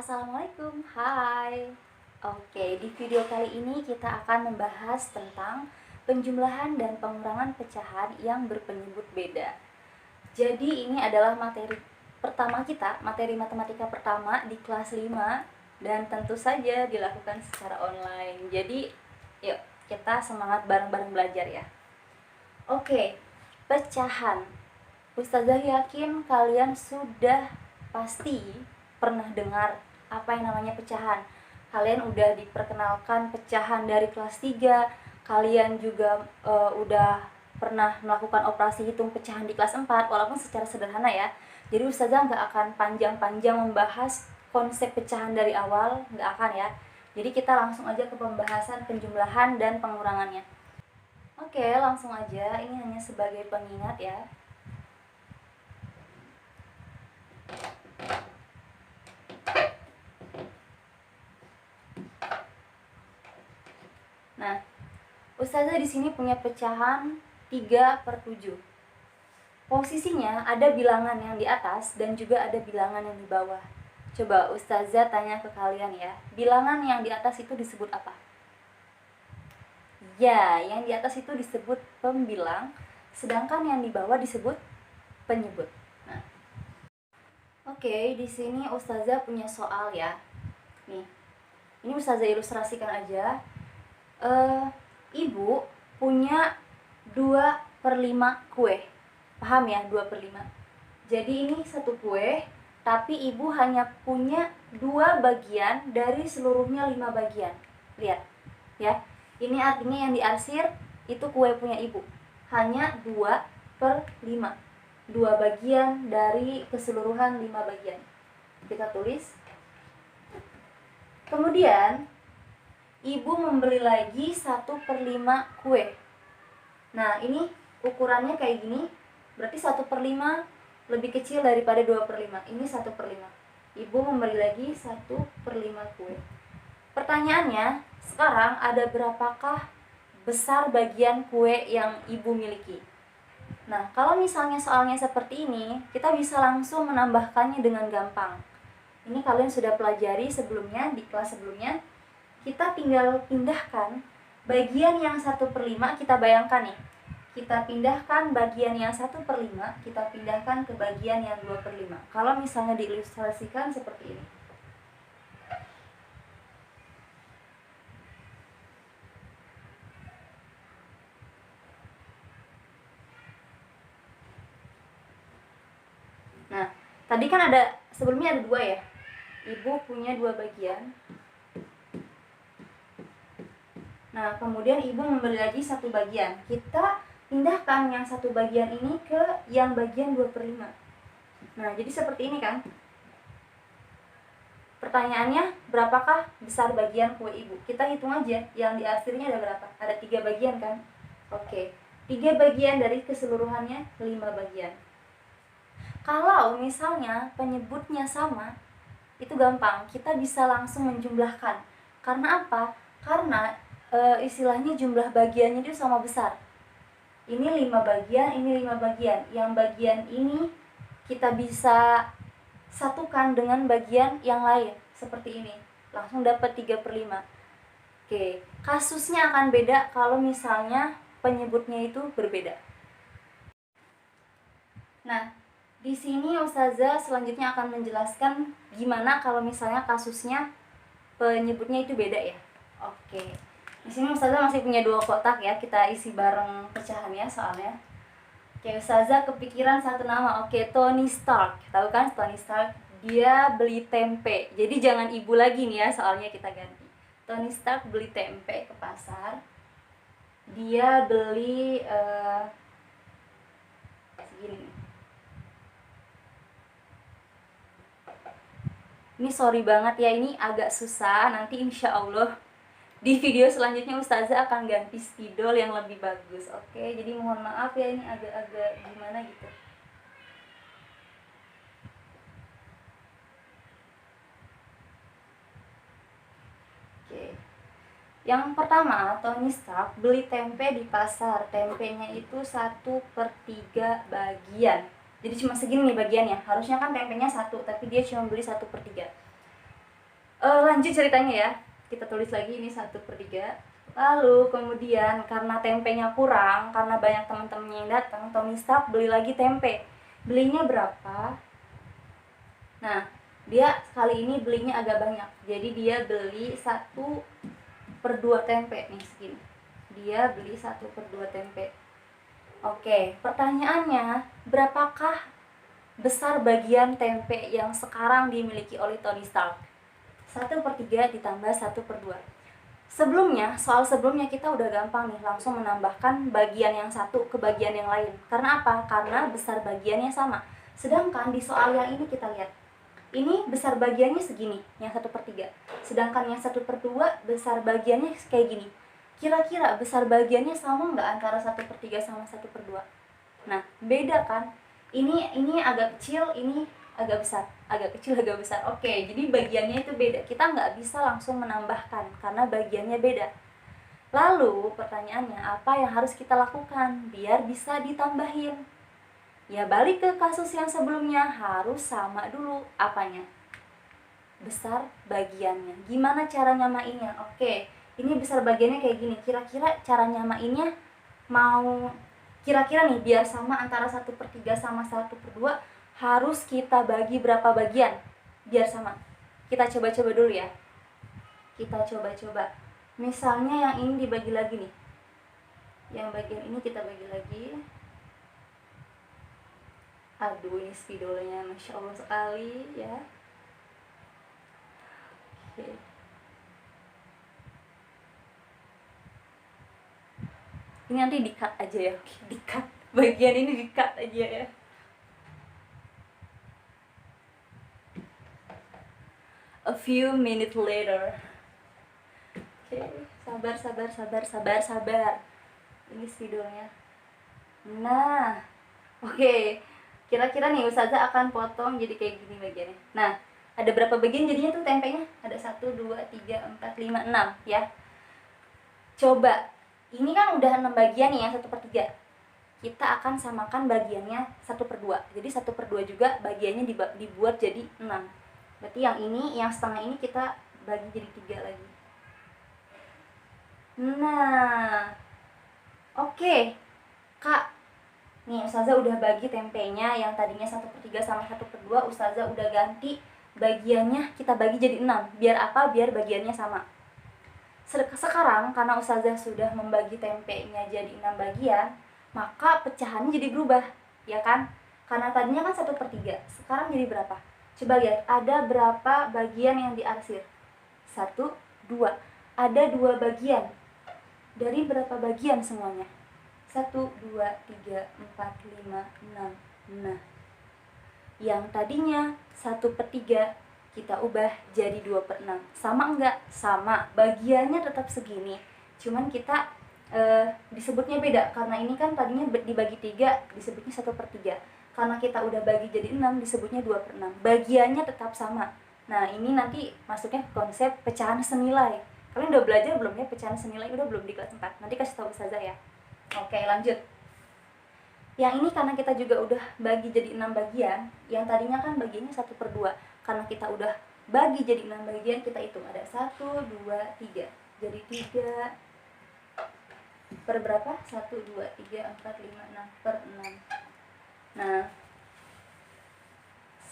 Assalamualaikum, hai. Oke, di video kali ini kita akan membahas tentang penjumlahan dan pengurangan pecahan yang berpenyebut beda. Jadi ini adalah materi pertama kita, materi matematika pertama di kelas 5 dan tentu saja dilakukan secara online. Jadi yuk kita semangat bareng-bareng belajar ya. Oke, pecahan. Ustazah yakin kalian sudah pasti pernah dengar apa yang namanya pecahan. Kalian udah diperkenalkan pecahan dari kelas 3. Kalian juga udah pernah melakukan operasi hitung pecahan di kelas 4, walaupun secara sederhana ya. Jadi Ustazah nggak akan panjang-panjang membahas konsep pecahan dari awal, nggak akan ya. Jadi kita langsung aja ke pembahasan penjumlahan dan pengurangannya. Oke, langsung aja, ini hanya sebagai pengingat ya. Nah, Ustazah di sini punya pecahan 3/7. Posisinya ada bilangan yang di atas dan juga ada bilangan yang di bawah. Coba Ustazah tanya ke kalian ya, bilangan yang di atas itu disebut apa? Ya, yang di atas itu disebut pembilang, sedangkan yang di bawah disebut penyebut. Nah, oke, di sini Ustazah punya soal ya. Nih, ini Ustazah ilustrasikan aja. Ibu punya 2/5 kue. Paham ya, 2/5. Jadi ini satu kue, tapi ibu hanya punya 2 bagian dari seluruhnya 5 bagian. Lihat ya, ini artinya yang diarsir itu kue punya ibu hanya 2/5, 2 bagian dari keseluruhan 5 bagian. Kita tulis. Kemudian ibu membeli lagi 1/5 kue. Nah, ini ukurannya kayak gini, berarti 1/5 lebih kecil daripada 2/5. Ini 1/5. Ibu membeli lagi 1/5 kue. Pertanyaannya, sekarang ada berapakah besar bagian kue yang ibu miliki? Nah, kalau misalnya soalnya seperti ini, kita bisa langsung menambahkannya dengan gampang. Ini kalian sudah pelajari sebelumnya, di kelas sebelumnya. Kita tinggal pindahkan bagian yang 1/5, kita bayangkan nih. Kita pindahkan bagian yang 1/5, kita pindahkan ke bagian yang 2/5. Kalau misalnya diilustrasikan seperti ini. Nah, tadi kan sebelumnya ada 2 ya. Ibu punya 2 bagian. Nah, kemudian ibu membeli lagi 1 bagian. Kita pindahkan yang 1 bagian ini ke yang bagian 2/5. Nah, jadi seperti ini kan. Pertanyaannya, berapakah besar bagian kue ibu? Kita hitung aja, yang diarsirnya ada berapa? Ada 3 bagian kan? Oke, 3 bagian dari keseluruhannya 5 bagian. Kalau misalnya penyebutnya sama, itu gampang, kita bisa langsung menjumlahkan. Karena apa? Karena istilahnya jumlah bagiannya itu sama besar. Ini 5 bagian, ini 5 bagian. Yang bagian ini kita bisa satukan dengan bagian yang lain, seperti ini. Langsung dapat 3/5. Oke, kasusnya akan beda kalau misalnya penyebutnya itu berbeda. Nah, di sini Ustazah selanjutnya akan menjelaskan gimana kalau misalnya kasusnya penyebutnya itu beda ya. Oke. Di sini Ustazah masih punya 2 kotak ya, kita isi bareng pecahannya soalnya. Oke, Ustazah kepikiran satu nama. Oke, Tony Stark. Tahu kan Tony Stark? Dia beli tempe. Jadi jangan ibu lagi nih ya, soalnya kita ganti. Tony Stark beli tempe ke pasar. Dia beli segini. Ini sorry banget ya, ini agak susah. Nanti insya Allah di video selanjutnya Ustazah akan ganti spidol yang lebih bagus. Oke, jadi mohon maaf ya, ini agak-agak gimana gitu. Oke. Yang pertama, Tony Stark beli tempe di pasar. Tempenya itu 1/3 bagian. Jadi cuma segini nih bagiannya. Harusnya kan tempenya 1, tapi dia cuma beli 1/3. Lanjut ceritanya ya. Kita tulis lagi ini 1/3. Lalu kemudian karena tempenya kurang, karena banyak teman-temannya yang datang, Tony Stark beli lagi tempe. Belinya berapa? Nah, dia kali ini belinya agak banyak. Jadi dia beli 1/2 tempe nih segini. Dia beli 1/2 tempe. Oke, pertanyaannya, berapakah besar bagian tempe yang sekarang dimiliki oleh Tony Stark? 1/3 ditambah 1/2. Sebelumnya, soal sebelumnya kita udah gampang nih, langsung menambahkan bagian yang satu ke bagian yang lain. Karena apa? Karena besar bagiannya sama. Sedangkan di soal yang ini kita lihat, ini besar bagiannya segini, yang 1/3. Sedangkan yang 1/2 besar bagiannya kayak gini. Kira-kira besar bagiannya sama nggak antara 1/3 sama 1/2? Nah, beda kan? Ini agak kecil, ini agak besar, agak kecil agak besar. Oke, jadi bagiannya itu beda. Kita nggak bisa langsung menambahkan karena bagiannya beda. Lalu pertanyaannya, apa yang harus kita lakukan biar bisa ditambahin? Ya balik ke kasus yang sebelumnya, harus sama dulu apanya? Besar bagiannya. Gimana cara nyamainnya? Oke, ini besar bagiannya kayak gini. Kira-kira cara nyamainnya mau kira-kira nih biar sama antara 1/3 sama 1/2 harus kita bagi berapa bagian biar sama? Kita coba-coba dulu ya. Kita coba-coba. Misalnya yang ini dibagi lagi nih. Yang bagian ini kita bagi lagi. Aduh, ini spidolnya Masya Allah sekali ya. Oke. Ini nanti di-cut aja ya. Oke, di-cut. Bagian ini di-cut aja ya. A few minutes later. Oke, sabar. Ini spidolnya. Nah, oke. Kira-kira nih Ustazah akan potong jadi kayak gini bagiannya. Nah, ada berapa bagian jadinya tuh tempenya? Ada 1, 2, 3, 4, 5, 6 ya. Coba, ini kan udah 6 bagian nih yang 1/3. Kita akan samakan bagiannya 1/2. Jadi 1/2 juga bagiannya dibuat jadi 6. Berarti yang ini, yang setengah ini kita bagi jadi 3 lagi. Nah, oke. Kak, nih Ustazah udah bagi tempenya yang tadinya 1/3 sama 1/2, Ustazah udah ganti bagiannya, kita bagi jadi 6. Biar apa? Biar bagiannya sama. Sekarang karena Ustazah sudah membagi tempenya jadi 6 bagian, maka pecahannya jadi berubah, ya kan? Karena tadinya kan 1/3, sekarang jadi berapa? Coba lihat, ada berapa bagian yang diarsir? 1, 2. Ada 2 bagian. Dari berapa bagian semuanya? 1, 2, 3, 4, 5, 6. Nah, yang tadinya 1/3 kita ubah jadi 2/6. Sama enggak? Sama. Bagiannya tetap segini. Cuman kita disebutnya beda. Karena ini kan tadinya dibagi 3, disebutnya 1/3. Karena kita udah bagi jadi 6, disebutnya 2/6. Bagiannya tetap sama. Nah, ini nanti masuknya konsep pecahan senilai. Kalian udah belajar belum ya pecahan senilai? Udah belum di kelas 4? Nanti kasih tahu Ustazah ya. Oke, lanjut. Yang ini karena kita juga udah bagi jadi 6 bagian, yang tadinya kan bagiannya 1/2. Karena kita udah bagi jadi 6 bagian, kita hitung ada 1, 2, 3. Jadi 3 per berapa? 1, 2, 3, 4, 5, 6 per 6. Nah,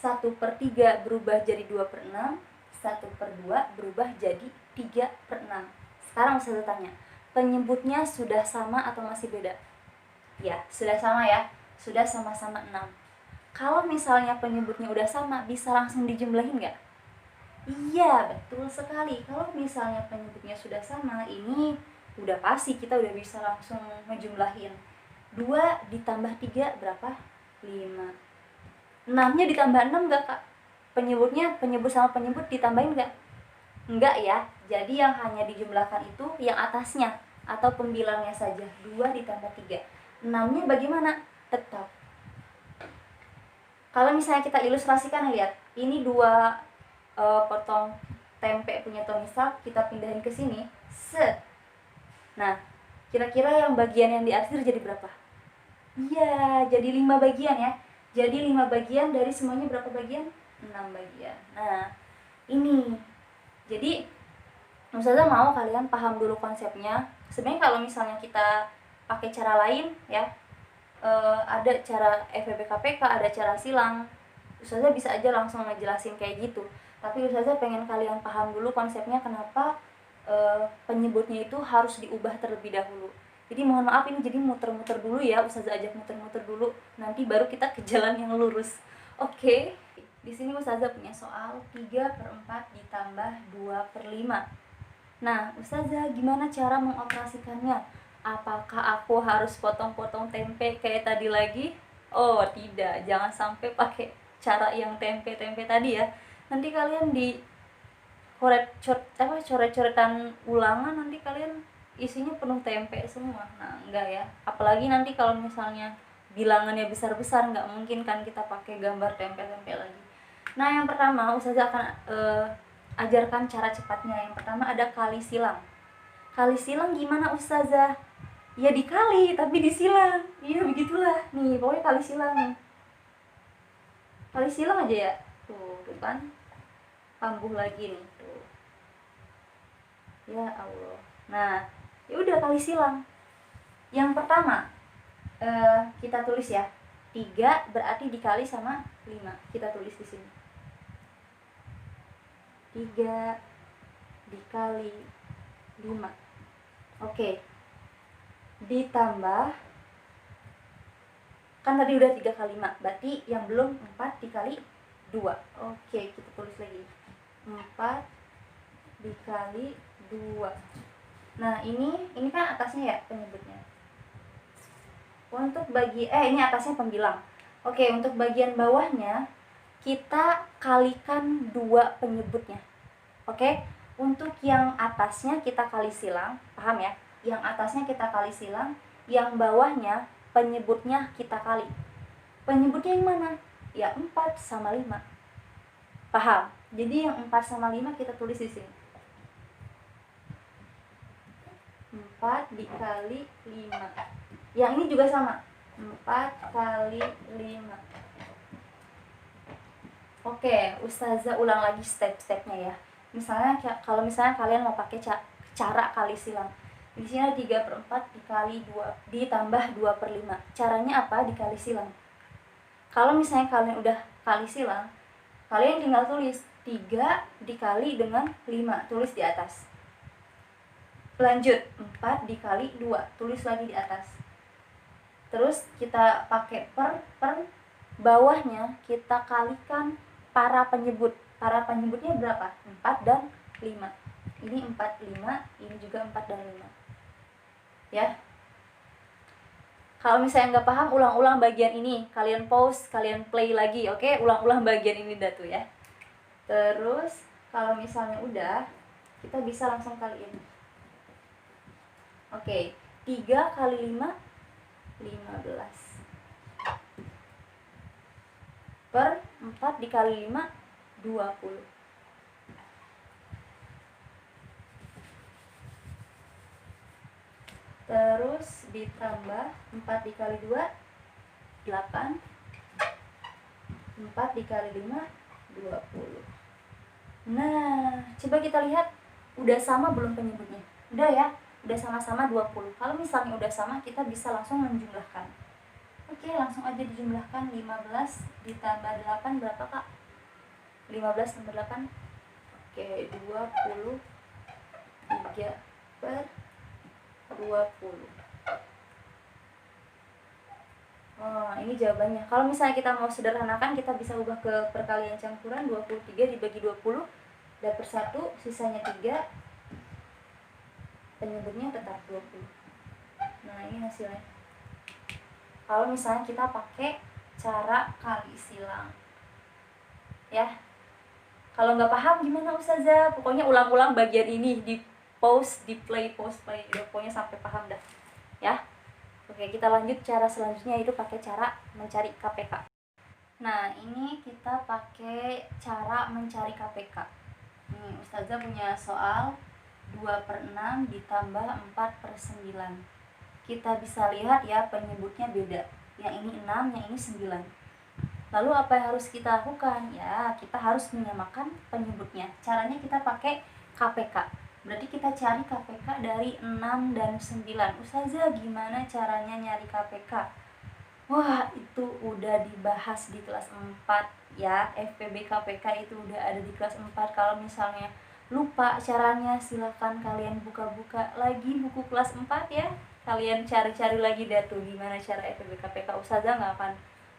1/3 berubah jadi 2/6, 1/2 berubah jadi 3/6. Sekarang saya tanya, penyebutnya sudah sama atau masih beda? Ya, sudah sama ya. Sudah sama-sama 6. Kalau misalnya penyebutnya udah sama, bisa langsung dijumlahin nggak? Iya, betul sekali. Kalau misalnya penyebutnya sudah sama, ini udah pasti kita udah bisa langsung ngejumlahin. 2 ditambah 3 berapa? 5. 6-nya ditambah 6 nggak, Kak? Penyebut sama penyebut ditambahin nggak? Enggak ya. Jadi yang hanya dijumlahkan itu yang atasnya atau pembilangnya saja. 2 ditambah 3. 6-nya bagaimana? Tetap. Kalau misalnya kita ilustrasikan, lihat. Ini 2 potong tempe punya Tony Stark, kita pindahin ke sini. Set. Nah, kira-kira yang bagian yang diarsir jadi berapa? Iya, jadi 5 bagian ya. Jadi 5 bagian dari semuanya berapa bagian? 6 bagian. Nah, ini Jadi Ustazah mau kalian paham dulu konsepnya. Sebenarnya kalau misalnya kita pakai cara lain ya, ada cara FEB KPK, ada cara silang, Ustazah bisa aja langsung ngejelasin kayak gitu. Tapi Ustazah pengen kalian paham dulu konsepnya, kenapa penyebutnya itu harus diubah terlebih dahulu. Jadi mohon maaf ini jadi muter-muter dulu ya, Ustazah ajak muter-muter dulu, nanti baru kita ke jalan yang lurus. Oke. Di sini Ustazah punya soal 3/4 ditambah 2/5. Nah, Ustazah gimana cara mengoperasikannya? Apakah aku harus potong-potong tempe kayak tadi lagi? Oh, tidak. Jangan sampai pakai cara yang tempe-tempe tadi ya. Nanti kalian di coret-coretan ulangan, nanti kalian isinya penuh tempe semua. Nah, enggak ya. Apalagi nanti kalau misalnya bilangannya besar-besar, nggak mungkin kan kita pakai gambar tempe-tempe lagi. Nah, yang pertama Ustazah akan ajarkan cara cepatnya. Yang pertama ada kali silang. Kali silang gimana Ustazah? Ya dikali tapi disilang. Iya begitulah. Nih, pokoknya kali silang nih. Kali silang aja ya. Tuh kan. Kambuh lagi nih. Tuh. Ya Allah. Nah, ya udah kali silang. Yang pertama kita tulis ya. 3 berarti dikali sama 5. Kita tulis di sini. 3 dikali 5. Oke. Ditambah, kan tadi udah 3 kali 5, berarti yang belum 4 dikali 2. Oke, kita tulis lagi. 4 dikali 2. Nah, ini kan atasnya ya penyebutnya. Untuk ini atasnya pembilang. Oke, untuk bagian bawahnya kita kalikan 2 penyebutnya. Oke, untuk yang atasnya kita kali silang, paham ya? Yang atasnya kita kali silang, yang bawahnya penyebutnya kita kali. Penyebutnya yang mana? Ya 4 sama 5. Paham? Jadi yang 4 sama 5 kita tulis di sini. 4 dikali 5. Yang ini juga sama. 4 kali 5. Oke, Ustazah ulang lagi step-stepnya ya. Misalnya kalau misalnya kalian mau pakai cara kali silang. Di sini ada 3/4 dikali 2 ditambah 2/5. Caranya apa dikali silang? Kalau misalnya kalian udah kali silang, kalian tinggal tulis 3 dikali dengan 5, tulis di atas. Lanjut, 4 dikali 2, tulis lagi di atas. Terus kita pakai per bawahnya kita kalikan para penyebut. Para penyebutnya berapa? 4 dan 5. Ini 4, 5, ini juga 4 dan 5. Ya. Kalau misalnya nggak paham, ulang-ulang bagian ini. Kalian pause, kalian play lagi, oke? Ulang-ulang bagian ini dah tuh ya. Terus, kalau misalnya udah, kita bisa langsung kaliin. Oke, 3 kali 5, 15. Per 4 dikali 5, 20. Terus ditambah 4 dikali 2, 8. 4 dikali 5, 20. Nah, coba kita lihat udah sama belum penyebutnya? Udah ya, udah sama-sama 20. Kalau misalnya udah sama, kita bisa langsung menjumlahkan. Oke, langsung aja dijumlahkan. 15 ditambah 8 berapa, Kak? 15 tambah 8. Oke, 23 per 20. Oh, ini jawabannya. Kalau misalnya kita mau sederhanakan, kita bisa ubah ke perkalian campuran. 23 dibagi 20 dapat 1, sisanya 3. Penyebutnya tetap 20. Nah, ini hasilnya. Kalau misalnya kita pakai cara kali silang. Ya. Kalau nggak paham gimana Ustazah? Pokoknya ulang-ulang bagian ini, di pause, di play, pause, play. Pokoknya sampai paham dah. Ya. Oke, kita lanjut cara selanjutnya, itu pakai cara mencari KPK. Nah, ini kita pakai cara mencari KPK. Nih, Ustazah punya soal 2/6 ditambah 4/9. Kita bisa lihat ya, penyebutnya beda. Yang ini 6, yang ini 9. Lalu apa yang harus kita lakukan? Ya, kita harus menyamakan penyebutnya. Caranya kita pakai KPK. Berarti kita cari KPK dari 6 dan 9. Ustazah, gimana caranya nyari KPK? Wah, itu udah dibahas di kelas 4 ya. FPB KPK itu udah ada di kelas 4. Kalau misalnya lupa caranya, silakan kalian buka-buka lagi buku kelas 4 ya. Kalian cari-cari lagi deh tuh gimana cara FPB KPK. Ustazah nggak akan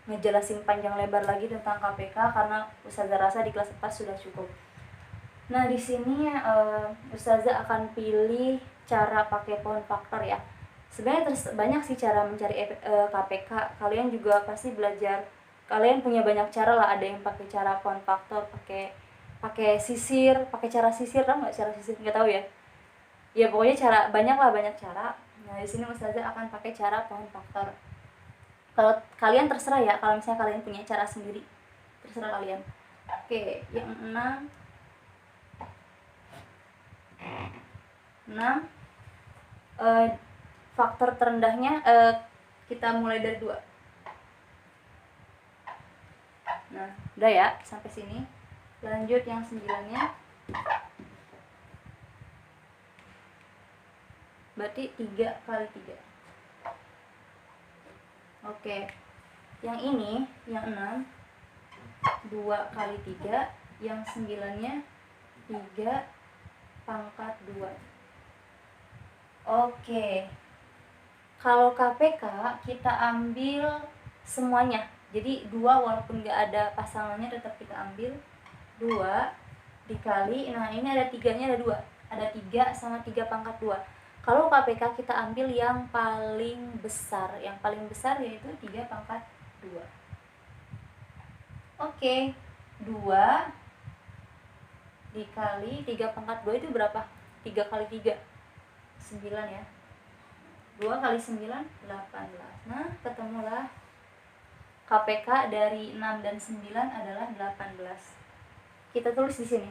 ngejelasin panjang lebar lagi tentang KPK karena Ustazah rasa di kelas 4 sudah cukup. Nah, di sini Ustazah akan pilih cara pakai pohon faktor ya. Sebenarnya banyak sih cara mencari KPK. Kalian juga pasti belajar. Kalian punya banyak cara lah. Ada yang pakai cara pohon faktor, pakai sisir, pakai cara sisir. Tahu nggak cara sisir? Nggak tahu ya. Ya pokoknya banyak cara. Nah, di sini Ustazah akan pakai cara pohon faktor. Kalau kalian terserah ya, kalau misalnya kalian punya cara sendiri, terserah kalian. Oke, yang 6 faktor terendahnya kita mulai dari 2. Nah, udah ya sampai sini. Lanjut yang 9-nya. Berarti 3 kali 3. Oke, yang ini, yang 6, 2 kali 3, yang 9-nya 3 pangkat 2. Oke, kalau KPK kita ambil semuanya. Jadi 2 walaupun gak ada pasangannya tetap kita ambil 2 dikali, nah ini ada 3-nya ada 2. Ada 3 sama 3 pangkat 2. Kalau KPK kita ambil yang paling besar. Yang paling besar yaitu 3 pangkat 2. Oke, 2 dikali 3 pangkat 2 itu berapa? 3 kali 3, 9 ya. 2 kali 9, 18. Nah, ketemulah KPK dari 6 dan 9 adalah 18. Kita tulis di sini.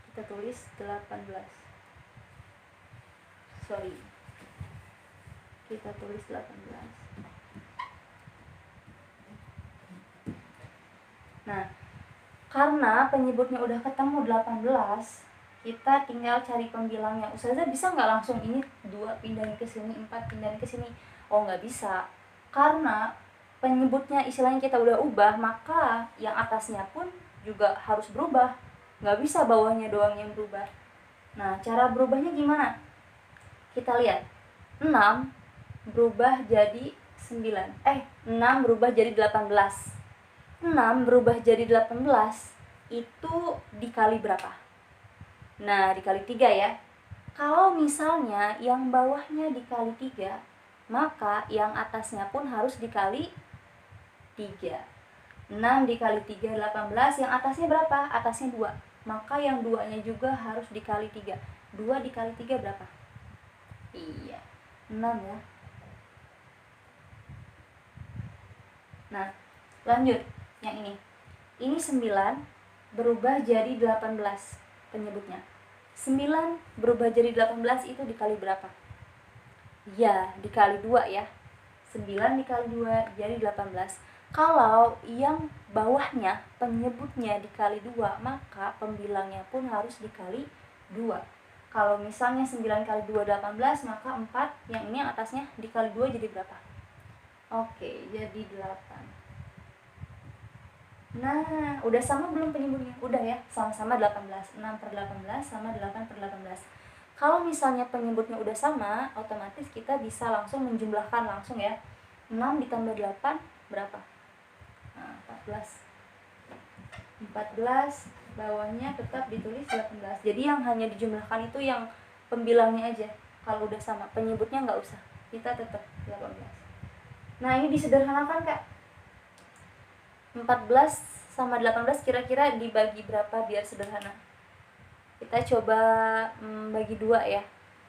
Kita tulis 18. Kita tulis 18. Nah, karena penyebutnya udah ketemu 18, kita tinggal cari pembilangnya. Ustazah bisa nggak langsung ini 2 pindahin ke sini, 4 pindahin ke sini? Oh, nggak bisa. Karena penyebutnya istilahnya kita udah ubah, maka yang atasnya pun juga harus berubah. Nggak bisa bawahnya doang yang berubah. Nah, cara berubahnya gimana? Kita lihat. 6 berubah jadi 9. 6 berubah jadi 18. 6 berubah jadi 18 itu dikali berapa? Nah, dikali 3 ya. Kalau misalnya yang bawahnya dikali 3, maka yang atasnya pun harus dikali 3. 6 dikali 3, 18. Yang atasnya berapa? Atasnya 2. Maka yang 2-nya juga harus dikali 3. 2 dikali 3 berapa? Iya, 6 ya. Nah, lanjut. Yang ini. Ini 9 berubah jadi 18 penyebutnya. 9 berubah jadi 18 itu dikali berapa? Ya, dikali 2 ya. 9 dikali 2 jadi 18. Kalau yang bawahnya penyebutnya dikali 2, maka pembilangnya pun harus dikali 2. Kalau misalnya 9 kali 2 18, maka 4, yang ini yang atasnya dikali 2 jadi berapa? Oke, jadi 8. Nah, udah sama belum penyebutnya? Udah ya, sama-sama 18. 6 per 18 sama 8 per 18. Kalau misalnya penyebutnya udah sama, otomatis kita bisa langsung menjumlahkan langsung ya. 6 ditambah 8 berapa? Nah, 14. 14, bawahnya tetap ditulis 18. Jadi yang hanya dijumlahkan itu yang pembilangnya aja. Kalau udah sama, penyebutnya nggak usah. Kita tetap 18. Nah, ini disederhanakan, Kak. 14 sama 18 kira-kira dibagi berapa biar sederhana? Kita coba bagi 2 ya.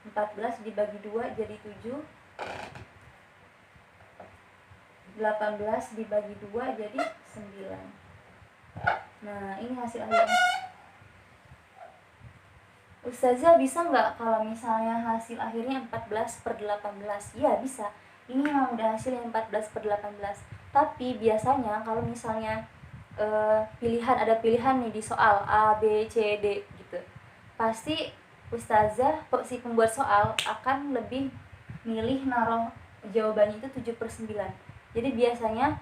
14 dibagi 2 jadi 7. 18 dibagi 2 jadi 9. Nah, ini hasil akhirnya. Ustazah bisa nggak kalau misalnya hasil akhirnya 14 per 18? Iya, bisa. Ini memang udah hasilnya 14 per 18. Tapi biasanya kalau misalnya ada pilihan nih di soal A, B, C, D gitu, pasti ustazah si pembuat soal akan lebih milih naruh jawabannya itu 7/9. Jadi biasanya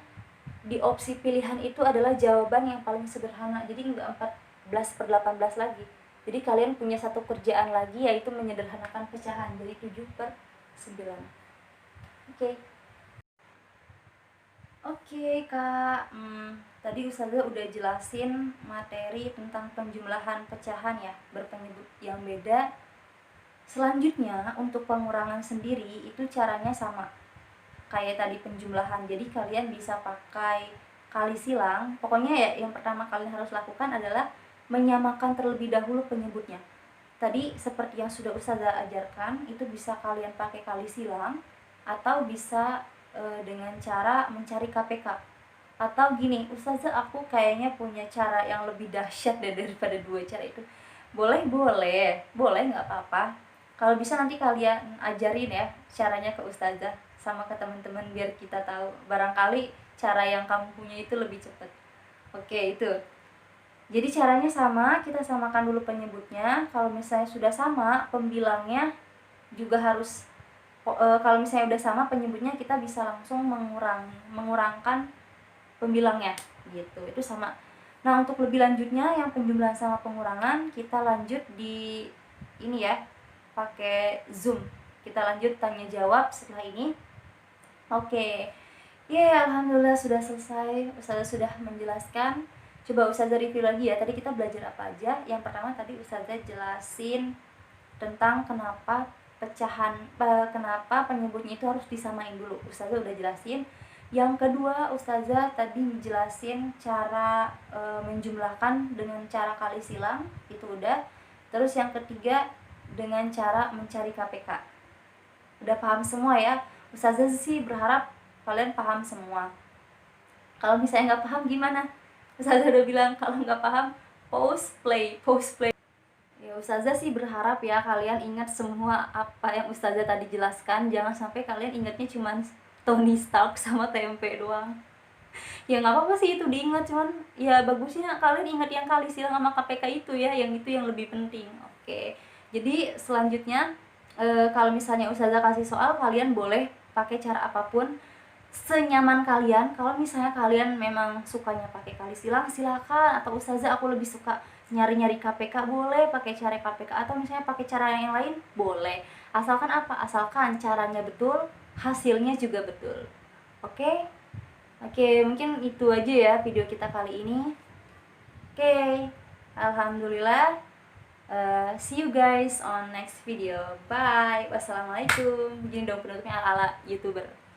di opsi pilihan itu adalah jawaban yang paling sederhana, jadi nggak 14/18 lagi. Jadi kalian punya satu kerjaan lagi, yaitu menyederhanakan pecahan, jadi 7/9. Oke. Oke Kak, tadi Ustazah udah jelasin materi tentang penjumlahan pecahan ya, berpenyebut yang beda. Selanjutnya untuk pengurangan sendiri itu caranya sama kayak tadi penjumlahan. Jadi kalian bisa pakai kali silang. Pokoknya ya yang pertama kalian harus lakukan adalah menyamakan terlebih dahulu penyebutnya. Tadi seperti yang sudah Ustazah ajarkan, itu bisa kalian pakai kali silang atau bisa dengan cara mencari KPK. Atau gini, Ustazah aku kayaknya punya cara yang lebih dahsyat daripada dua cara itu. Boleh nggak apa-apa. Kalau bisa nanti kalian ajarin ya caranya ke Ustazah sama ke teman-teman, biar kita tahu, barangkali cara yang kamu punya itu lebih cepat. Oke, itu. Jadi caranya sama, kita samakan dulu penyebutnya. Kalau misalnya sudah sama, pembilangnya juga harus kalau misalnya udah sama penyebutnya, kita bisa langsung mengurangkan pembilangnya gitu. Itu sama. Nah, untuk lebih lanjutnya yang penjumlahan sama pengurangan, kita lanjut di ini ya, pakai Zoom. Kita lanjut tanya jawab setelah ini. Oke. Alhamdulillah sudah selesai. Ustazah sudah menjelaskan. Coba Ustazah review lagi ya. Tadi kita belajar apa aja? Yang pertama tadi Ustazah jelasin tentang kenapa penyebutnya itu harus disamain dulu. Ustazah udah jelasin. Yang kedua, Ustazah tadi jelasin cara menjumlahkan dengan cara kali silang, itu udah. Terus yang ketiga dengan cara mencari KPK. Udah paham semua ya? Ustazah sih berharap kalian paham semua. Kalau misalnya nggak paham gimana? Ustazah udah bilang kalau nggak paham pause play. Ya Ustazah sih berharap ya kalian ingat semua apa yang Ustazah tadi jelaskan. Jangan sampai kalian ingatnya cuma Tony Stark sama tempe doang. Ya nggak apa-apa sih itu diingat, cuman ya bagusnya kalian ingat yang kali silang sama KPK itu ya, yang itu yang lebih penting. Oke, jadi selanjutnya kalau misalnya Ustazah kasih soal, kalian boleh pakai cara apapun senyaman kalian. Kalau misalnya kalian memang sukanya pakai kali silang, silakan. Atau Ustazah aku lebih suka nyari-nyari KPK, boleh pakai cara KPK. Atau misalnya pakai cara yang lain, boleh. Asalkan apa? Asalkan caranya betul, hasilnya juga betul. Oke? Oke, mungkin itu aja ya video kita kali ini. Oke, alhamdulillah. See you guys on next video. Bye. Wassalamualaikum. Begini dong penutupnya ala-ala YouTuber.